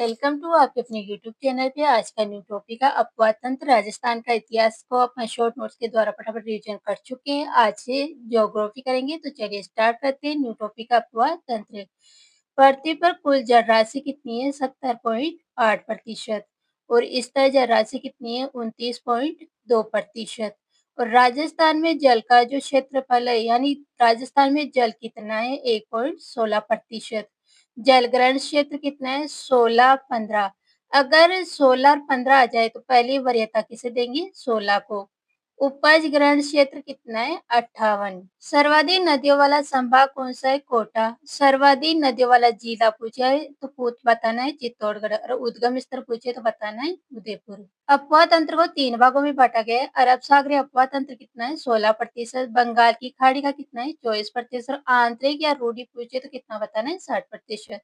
Welcome to आपके अपने YouTube channel पे। आज का न्यू टॉपिक है अपवाद तंत्र। राजस्थान का इतिहास को अपने शॉर्ट नोट्स के द्वारा फटाफट रिवीजन कर चुके हैं। आज से ज्योग्राफी करेंगे, तो चलिए स्टार्ट करते हैं। न्यू टॉपिक अपवाद तंत्र। पृथ्वी पर कुल जल राशि कितनी है? 70.8%। और स्तर जल राशि कितनी है? 29.2%। और राजस्थान में जल का जो क्षेत्रफल है, यानी राजस्थान में जल कितना है? 1.16%। जल ग्रहण क्षेत्र कितना है? 16-15। अगर 16 और 15 आ जाए तो पहली वरीयता किसे देंगे? 16 को। उपज ग्रहण क्षेत्र कितना है? 58। सर्वाधिक नदियों वाला संभाग कौन सा है? कोटा। सर्वाधिक नदियों वाला जिला पूछा है तो बताना है चित्तौड़गढ़, और उद्गम स्थल पूछे तो बताना है उदयपुर। अपवाद तंत्र को 3 भागों में बांटा गया है। अरब सागरीय अपवाद तंत्र कितना है? 16%। बंगाल की खाड़ी का कितना है? 24%। और आंतरिक या रूढ़ी पूछे तो कितना बताना है? 60%।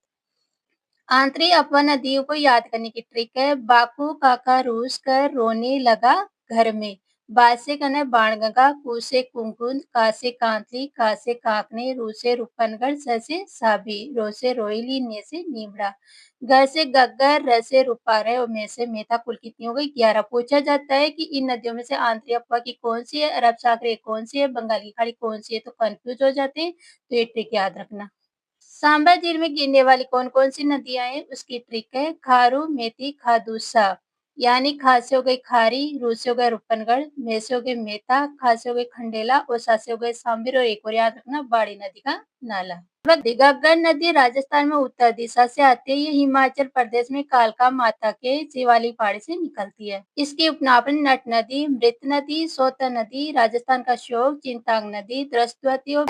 आंतरिक अपवाद नदियों को याद करने की ट्रिक है। बाकू काका रूस कर रोने लगा घर में। बा से कहना है बाणगंगा, कु से कुंकुंद, का से कांतली, का से काकने, रू से रूपनगढ़, स से साबी, रो से रोहिली, ने से नीमड़ा, ग से गग्गर, र से रूपारे और मे से मेधा। कुल कितनी हो गई? 11। पूछा जाता है कि इन नदियों में से आंतरिक अपवाद की कौन सी है, अरब सागरीय कौन सी है, बंगाल की खाड़ी कौन सी है, तो कंफ्यूज हो जाते हैं। तो ये ट्रिक याद रखना। सांबा झील में गिरने वाली कौन-कौन सी नदियां हैं? उसकी ट्रिक है खारू, मेथी, खादूसा। यानी खा से हो गई खारी, रू से हो गए रूपनगढ़, मे से हो गए मेथा, खा से हो गए खंडेला और सा से हो गए सांबिर। और एक और याद रखना, बाड़ी नदी का नाला। घग्गर नदी राजस्थान में उत्तर दिशा से आती है। ये हिमाचल प्रदेश में कालका माता के शिवालिक पहाड़ी से निकलती है। इसके उपनाम नट नदी, मृत नदी, सोता नदी, राजस्थान का शोक, चिंतांग नदी, द्रस्तवती और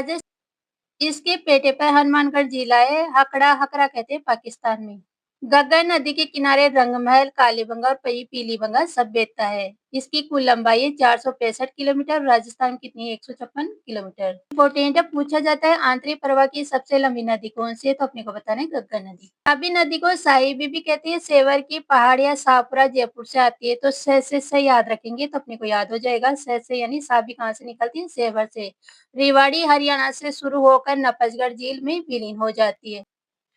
इसके पेटे पर हनुमानगढ़ जिला है। हकड़ा हकरा कहते हैं पाकिस्तान में। गग्गर नदी के किनारे रंगमहल, कालीबंगा और पीलीबंगा सभ्यता है। इसकी कुल लंबाई है 465 किलोमीटर। राजस्थान कितनी है? 156 किलोमीटर। इम्पोर्टेंट है, पूछा जाता है आंतरिक प्रवाह की सबसे लंबी नदी कौन सी है, तो अपने को बताना है गग्गर नदी। तापी नदी को साहिबी भी कहते हैं। सेवर की पहाड़ियां शाहपुरा जयपुर से आती है, तो से याद रखेंगे तो अपने को याद हो जाएगा। से यानी साबी कहाँ से निकलती है? सेवर से। रेवाड़ी हरियाणा से शुरू होकर नपसगढ़ झील में विलीन हो जाती है।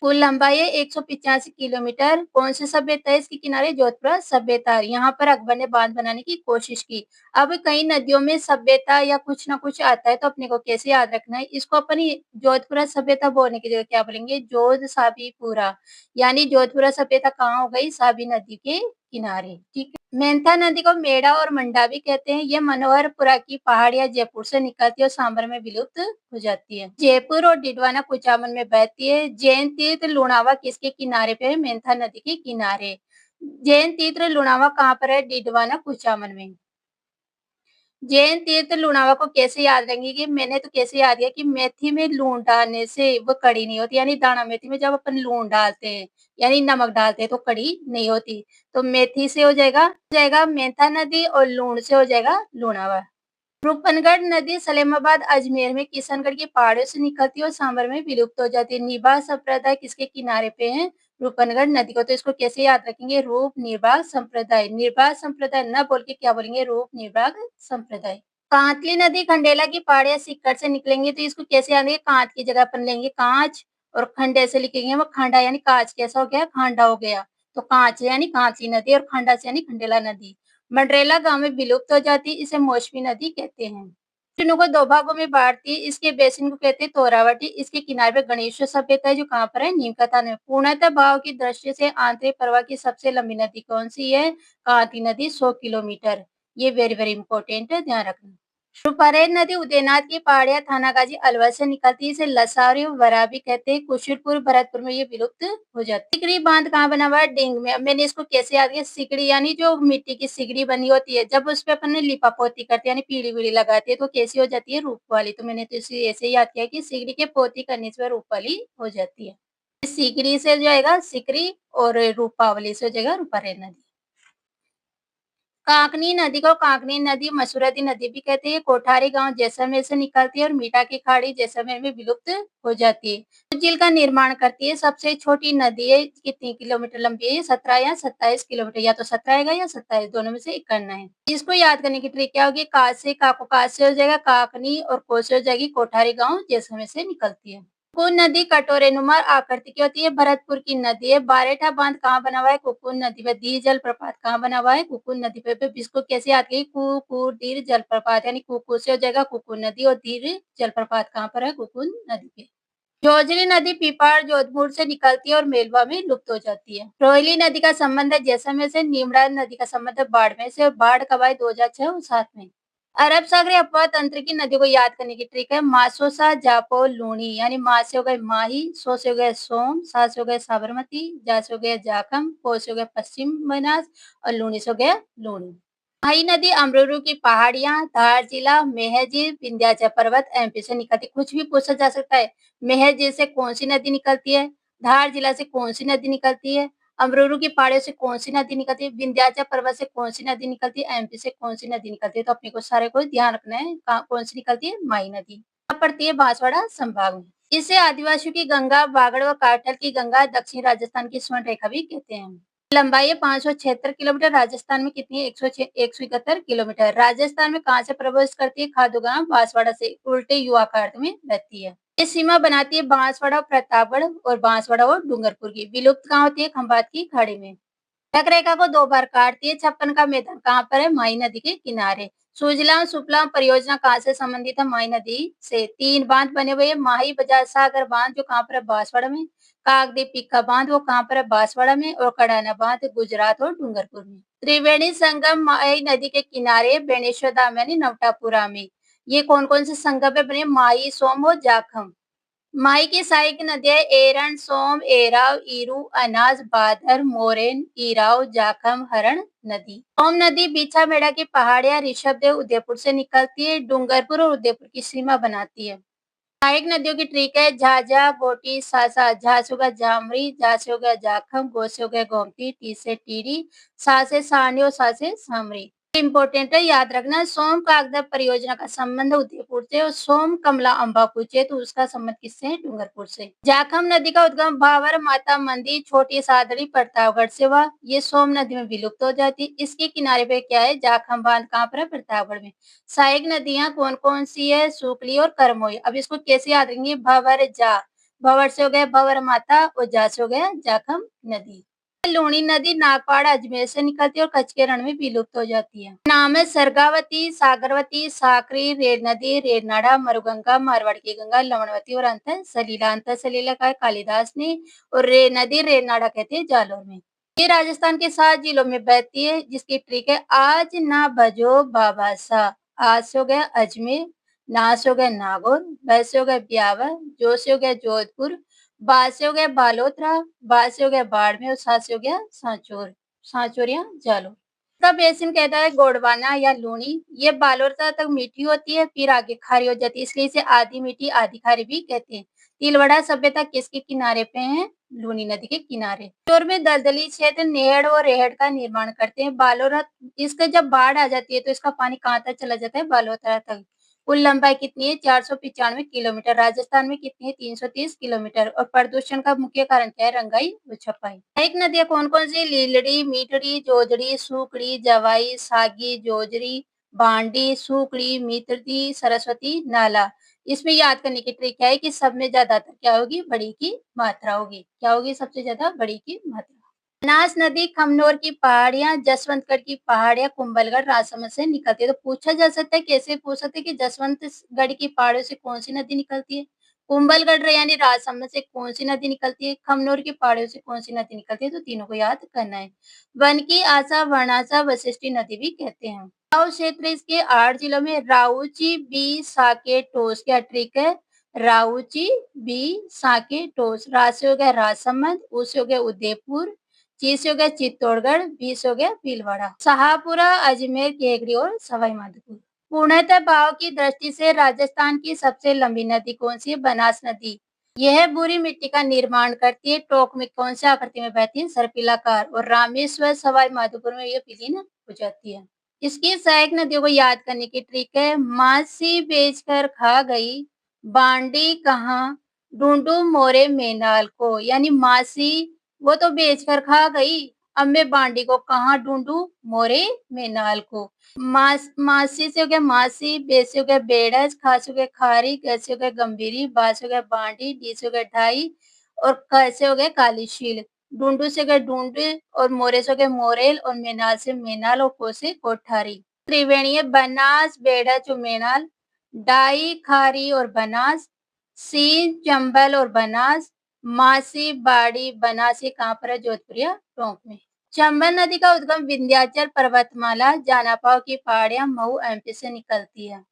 कुल लंबाई है 185 किलोमीटर। कौन सी सभ्यता है इसके किनारे? जोधपुरा सभ्यता। यहाँ पर अकबर ने बांध बनाने की कोशिश की। अब कई नदियों में सभ्यता या कुछ ना कुछ आता है, तो अपने को कैसे याद रखना है? इसको अपन जोधपुरा सभ्यता बोलने की जगह क्या बोलेंगे? जोध साबीपुरा। यानी जोधपुरा सभ्यता कहाँ हो गई? साबी नदी के किनारे। ठीक है। मेंथा नदी को मेड़ा और मंडा भी कहते हैं। ये मनोहरपुरा की पहाड़ियां जयपुर से निकलती है और सांबर में विलुप्त हो जाती है। जयपुर और डिडवाना कुचामन में बहती है। जैन तीर्थ लुणावा किसके किनारे पे है? मेंथा नदी के किनारे। जैन तीर्थ लुणावा कहाँ पर है? डिडवाना कुचामन में। जैन तीर्थ लुणावा को कैसे याद रखेंगे? मैंने तो कैसे याद किया कि मेथी में लूण डालने से वो कड़ी नहीं होती। यानी दाना मेथी में जब अपन लूण डालते हैं, यानी नमक डालते हैं, तो कड़ी नहीं होती। तो मेथी से हो जाएगा मेंथा नदी, और लूण से हो जाएगा लुणावा। रूपनगढ़ नदी सलेमाबाद अजमेर में किशनगढ़ की पहाड़ियों से निकलती है और सांबर में विलुप्त हो जाती है। निभा संप्रदाय किसके किनारे पे है? रूपनगढ़ नदी को। तो इसको कैसे याद रखेंगे? रूप निर्वाग संप्रदाय। निर्वाग संप्रदाय न बोल के क्या बोलेंगे? रूप निर्वाग संप्रदाय। कांतली नदी खंडेला की पहाड़ियां सिक्कर से निकलेंगे, तो इसको कैसे याद? कांच की जगह अपन लेंगे कांच, और खंडे से लिखेंगे वो खांडा, यानी कांच कैसा हो गया? खांडा हो गया। तो कांच यानी कांचली नदी, और खंडा से यानी खंडेला नदी। मंडरेला गांव में विलुप्त हो जाती है, इसे मौसमी नदी कहते हैं। तीनों को 2 भागों में बांटती है। इसके बेसिन को कहते हैं तोरावटी। इसके किनारे पे गणेश सभ्यता है, जो कहाँ पर है? नीमकाथान में। पूर्णतः भाव की दृष्टि से आंतरिक प्रवाह की सबसे लंबी नदी कौन सी है? कांती नदी, 100 किलोमीटर। ये वेरी वेरी इंपॉर्टेंट है, ध्यान रखना। रूपारेल नदी उदयनाथ की पहाड़ियां थानागाजी अलवर से निकलती है। इसे लसारी और वराबी कहते हैं। कुशिरपुर भरतपुर में ये विलुप्त हो जाती है। सिकड़ी बांध कहाँ बना हुआ है? डिंग में। अब मैंने इसको कैसे याद किया? सिकड़ी यानी जो मिट्टी की सिकड़ी बनी होती है, जब उस पे अपन ने लिपा पोती करते हैं, यानी पीढ़ी वीढ़ी लगाती है, तो कैसी हो जाती है? रूप वाली। तो मैंने तो इसे ऐसे याद किया कि सिकड़ी के पोती करने से रूप वाली हो जाती है। सिकड़ी से हो जाएगा सिकड़ी, और रूपावली से हो जाएगा रूपारेल नदी। काकनी नदी को काकनी नदी, मसूरती नदी भी कहते हैं। कोठारी गांव जैसलमेर से निकलती है और मीठा की खाड़ी जैसलमेर में विलुप्त हो जाती है। झील का निर्माण करती है। सबसे छोटी नदी है, कितनी किलोमीटर लंबी है? 17 या 27 किलोमीटर। या तो 17 आएगा या 27, दोनों में से एक करना है। इसको याद करने की ट्रिक क्या होगी? का से हो जाएगा काकनी, और को से हो जाएगी कोठारी गाँव जैसलमेर से निकलती है। कुकुन नदी कटोरेनुमा आकृति की होती है, भरतपुर की नदी है। बारेठा बांध कहाँ बना हुआ है? कुकुन नदी पे। दीर जलप्रपात कहाँ बना हुआ है? कुकुन नदी पे। इसको कैसे याद करिए? कु दीर जलप्रपात, यानी कुकु से हो जाएगा कुकुन नदी, और दीर जलप्रपात कहाँ पर है? कुकुन नदी पे। जोजरी नदी पीपाड़ जोधपुर से निकलती है और मेलवा में लुप्त हो जाती है। रोहिली नदी का संबंध है जैसलमेर से। नीमड़ा नदी का संबंध है बाड़मेर से, और बाढ़ कब आई? 2006 और 7 में। अरब सागरी अपवाह तंत्र की नदियों को याद करने की ट्रिक है मासोसा, जापो, लूणी, यानी मा से हो गए माही, सो से हो गए सोम, सा से हो गए साबरमती, जा से हो गया जाखम, पो से हो गया पश्चिम बनास, और लूणी से हो गया लूणी। माही नदी अमरूरू की पहाड़ियां, धार जिला, मेहर झील, विंध्याचल पर्वत एमपी से निकलती। कुछ भी पूछा जा सकता है। मेहर झील से कौन सी नदी निकलती है? धार जिला से कौन सी नदी निकलती है? अमरूरू की पहाड़ियों से कौन सी नदी निकलती है? विंध्याचल पर्वत से कौन सी नदी निकलती है? एमपी से कौन सी नदी निकलती है? तो अपने को सारे को ध्यान रखना है, कौन सी निकलती है? माही नदी कहाँ पड़ती है? बांसवाड़ा संभाग में। इसे आदिवासियों की गंगा, बागड़ व काठल की गंगा, दक्षिण राजस्थान की स्वर्ण रेखा भी कहते हैं। लंबाई है 576 किलोमीटर। राजस्थान में कितनी है? 171 किलोमीटर। राजस्थान में कहाँ से प्रवेश करती है खादुगांव? बांसवाड़ा से। उल्टे यू आकार में बहती है। ये सीमा बनाती है बांसवाड़ा, प्रतापगढ़ और बांसवाड़ा और डूंगरपुर की। विलुप्त कहाँ होती है? खंभात की खाड़ी में। नखरेखा को 2 बार काटती है। छप्पन का मैदान कहाँ पर है? माही नदी के किनारे। सुजलाम सुफलाम परियोजना कहाँ से संबंधित है? माही नदी से। 3 बांध बने हुए हैं। माही बजाज सागर बांध जो कहाँ पर है? बांसवाड़ा में। काकदी पिक्का बांध वो कहाँ पर है? बांसवाड़ा में। और कड़ाना बांध गुजरात और डूंगरपुर में। त्रिवेणी संगम माही नदी के किनारे बेणेश्वर धाम यानी नवटापुरा में। ये कौन कौन से संगम है बने? माही, सोम और जाखम। माई की सहायक नदियां एरन, सोम, एराव, ईरू, अनाज, बादर, मोरेन, ईराव, जाखम, हरण नदी। सोम नदी बीछामेड़ा की पहाड़ियां ऋषभदेव उदयपुर से निकलती है। डूंगरपुर और उदयपुर की सीमा बनाती है। सहायक नदियों की ट्रिक है झाझा, गोटी, सासा। झा से होगा जामरी, जा से होगा जाखम, गो से हो गया गोमती, टी से टीडी, सा से सानी और सा से सामरी। इम्पोर्टेंट है, याद रखना। सोम कागदा परियोजना का संबंध उदयपुर से, और सोम कमला अम्बापुर से, तो उसका संबंध किससे है? डूंगरपुर से। जाखम नदी का उद्गम भावर माता मंदिर छोटी सादड़ी प्रतापगढ़ से हुआ। ये सोम नदी में विलुप्त हो जाती है। इसके किनारे पे क्या है? जाखम बांध कहाँ पर है? प्रतापगढ़ में। सहायक नदियां कौन कौन सी है? सुकली और करमोई। अब इसको कैसे याद रखेंगे? भवर जा, भवर से हो गया भवर माता, और जा से हो गया जाखम नदी। लूणी नदी नागपाड़ा अजमेर से निकलती है और कच्छ के रण में विलुप्त हो जाती है। नाम है सरगावती, सागरवती, साकरी, रेल नदी, रेलनाड़ा, मरुगंगा, मारवाड़ की गंगा, लवणवती और अंत सलीला। अंत सलीला का है कालिदास ने, और रे नदी रेलनाड़ा कहते हैं जालौर में। ये राजस्थान के 7 जिलों में बहती है, जिसकी ट्रिक है आज ना भजो बाबा सा। आज से हो गया अजमेर, ना से हो गया नागौर, ब से हो गया ब्यावर, जो से हो गया जोधपुर, बा से हो गया बालोतरा, बा से हो गया बाड़मेर, और सा से हो गया सांचौर, सांचौर या जालौर। इसका बेसिन कहता है गोंडवाना या लूणी। ये बालोतरा तक मीठी होती है, फिर आगे खारी हो जाती है, इसलिए इसे आधी मीठी आधी खारी भी कहते हैं। तिलवड़ा सभ्यता किसके किनारे पे है? लूनी नदी के किनारे। चोर में दलदली क्षेत्र नेहड़ और रेहड़ का निर्माण करते हैं। बालोरा, इसका जब बाढ़ आ जाती है तो इसका पानी कहाँ तक चला जाता है? बालोतरा तक। कुल लंबाई कितनी है? 495 किलोमीटर। राजस्थान में कितनी है? 330 किलोमीटर। और प्रदूषण का मुख्य कारण क्या है? रंगाई व छपाई। एक नदियां कौन कौन सी? लीलड़ी, मीठड़ी, जोजड़ी, सूकड़ी, जवाई, सागी, जोजरी, भांडी, सूकड़ी, मित्रदी, सरस्वती, नाला। इसमें याद करने की ट्रिक क्या है कि सब में ज्यादातर क्या होगी? बड़ी की मात्रा होगी। क्या होगी? सबसे ज्यादा बड़ी की मात्रा। बनास नदी खमनोर की पहाड़ियां, जसवंतगढ़ की पहाड़ियां, कुंभलगढ़ राजसमंद से निकलती है। तो पूछा जा सकता है, कैसे पूछ सकते हैं कि जसवंतगढ़ की पहाड़ियों से कौन सी नदी निकलती है? कुंभलगढ़ यानी राजसमंद से कौन सी नदी निकलती है? खमनोर की पहाड़ियों से कौन सी नदी निकलती है? तो तीनों को याद करना है। वन की आशा, वर्णाशा, वशिष्ठी नदी भी कहते हैं। राव क्षेत्र इसके 8 जिलों में राऊची, बी, साके, टोस। क्या ट्रिक है? राऊची, बी, साके, टोस। रा से हो गया राजसमंद, उ से हो गया उदयपुर, ची से हो गया चित्तौड़गढ़, बी से हो गया भीलवाड़ा, शाहपुरा, अजमेर, केकड़ी और सवाई माधोपुर। पूर्णतः भाव की दृष्टि से राजस्थान की सबसे लंबी नदी कौन सी है? बनास नदी। यह बुरी मिट्टी का निर्माण करती है। टोक में कौन सी आकृति में बहती है? सर्पिलाकार। और रामेश्वर, सवाई माधोपुर में यह विलीन हो जाती है। इसकी सहायक नदियों को याद करने की ट्रिक है मासी बेचकर खा गई, बांडी कहाँ, ढूंढू मोरे मेनाल को। यानी मासी वो तो बेचकर खा गई, अब मैं बांडी को कहाँ ढूँढूँ, मोरे में नाल को। मासी से हो गया मासी, बे से हो गया बेड़स, खा से हो गया खारी, ग से हो गया गंभीरी, बा से हो गया बांडी, डी से हो गया ढाई और क से हो गया काली शील। ढूंढू से हो गया ढूंढे और मोरे से हो गया मोरेल और मेनाल से मेनाल और को से कोठारी। त्रिवेणीय बनास, बेड़च और मेनाल, डाई, खारी और बनास, सीन, चंबल और बनास, मासी, बाड़ी, बनास ये कहाँ पर है? जोधपुर या टोंक में। चंबल नदी का उद्गम विंध्याचल पर्वतमाला, जानापाव की पहाड़ियां, मऊ एमपी से निकलती है।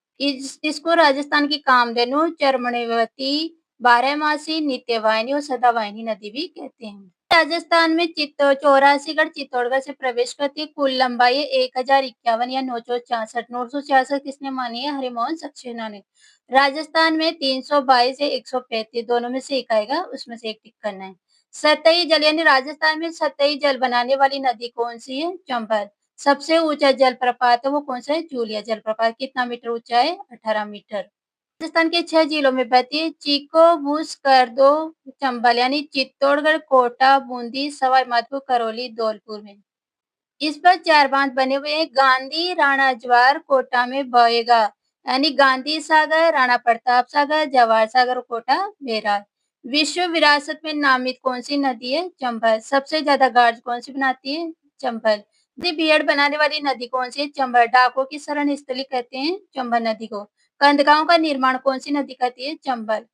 इसको राजस्थान की कामधेनु, चरमणीवती, बारहमासी, नित्यवाहिनी और सदावाहिनी नदी भी कहते हैं। राजस्थान में चौरासीगढ़ चित्तौड़गढ़ से प्रवेश करती है। कुल लंबाई 1051 या 966। 966 किसने मानी है? हरिमोहन सक्सेना ने। राजस्थान में 322 या 135 दोनों में से एक आएगा, उसमें से एक टिक करना है। सतही जल यानी राजस्थान में सतही जल बनाने वाली नदी कौन सी है? चंबल। सबसे ऊंचा जलप्रपात है वो कौन सा है? जूलिया जलप्रपात। कितना मीटर ऊंचा है? 18 मीटर। राजस्थान के 6 जिलों में बहती है। चीको, भूस, करदो, चंबल यानी चित्तौड़गढ़, कोटा, बूंदी, सवाई माधोपुर, करौली, धौलपुर में। इस पर 4 बांध बने हुए हैं। गांधी राणा ज्वार कोटा में बहेगा, यानी गांधी सागर, राणा प्रताप सागर, जवाहर सागर, कोटा बैराज। विश्व विरासत में नामित कौन सी नदी है? चंबल। सबसे ज्यादा गार्ज कौन सी बनाती है? चंबल। बीएड बनाने वाली नदी कौन सी है? चंबल। डाकों की शरण स्थली कहते हैं चंबल नदी को। कंदगांव का निर्माण कौन सी नदी करती है? चंबल।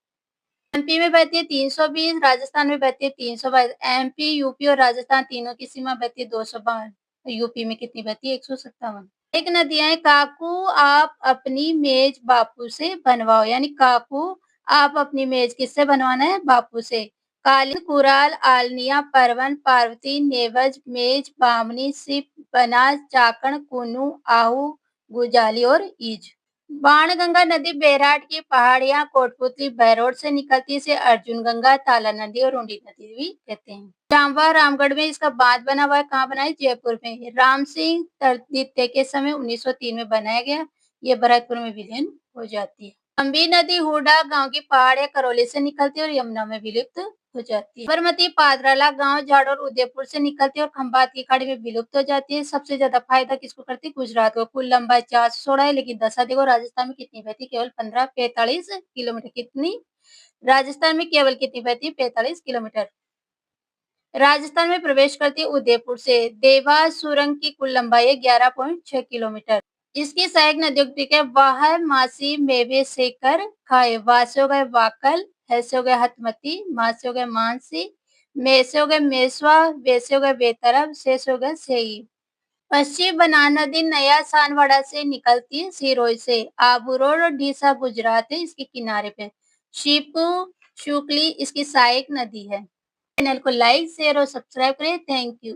एमपी में बहती है 320, राजस्थान में बहती है 322। एमपी, यूपी और राजस्थान तीनों की सीमा बहती है 252। यूपी में कितनी बहती है? 157। एक नदियां है। काकू आप अपनी मेज बापू से बनवाओ, यानी काकू आप अपनी मेज किससे बनवाना है? बापू से। काली, कुराल, आलनिया, परवन, पार्वती, नेवज, मेज, बामनी, सिप, बनास, चाकण, कुनू, आहू, गुजाली और ईज। बाणगंगा नदी बैराट की पहाड़ियां कोटपुतली बहरोड से निकलती है। इसे अर्जुन गंगा, ताला नदी और रूंडी नदी भी कहते हैं। जामवा रामगढ़ में इसका बांध बना हुआ है। कहाँ बना है? जयपुर में। राम सिंह द्वितीय के समय 1903 में बनाया गया। ये भरतपुर में विलीन हो जाती है। लंबी नदी हुडा गांव की पहाड़ियां करौली से निकलती है और यमुना में विलुप्त हो जाती है। साबरमती पादराला गांव झाड़ और उदयपुर से निकलती है और खंभात की खाड़ी में विलुप्त हो जाती है। सबसे ज्यादा फायदा किसको करती है? गुजरात को। कुल लंबाई 416 है, लेकिन दशा देखो राजस्थान में कितनी बहती? केवल 15-45 किलोमीटर। कितनी? राजस्थान में केवल कितनी बहती? 45 किलोमीटर। राजस्थान में प्रवेश करती है उदयपुर से। देवास सुरंग की कुल लंबाई है 11.6 किलोमीटर। इसकी सहायक नदियों के वाह, मासी, मेवे से कर खाए। वा से हो गए वाकल, है से हो गए हतमती, मा से हो गए मानसी, मे से हो गए मेसवा, वे से हो गए बेतरफ, से हो गए सेई। पश्चिम बनान नदी नया सानवाड़ा से निकलती है सिरोही से। आबू रोड और डीसा गुजरात है इसके किनारे पे। शिपू, शुक्ली इसकी सहायक नदी है। चैनल को लाइक, शेयर और सब्सक्राइब करें। Thank you.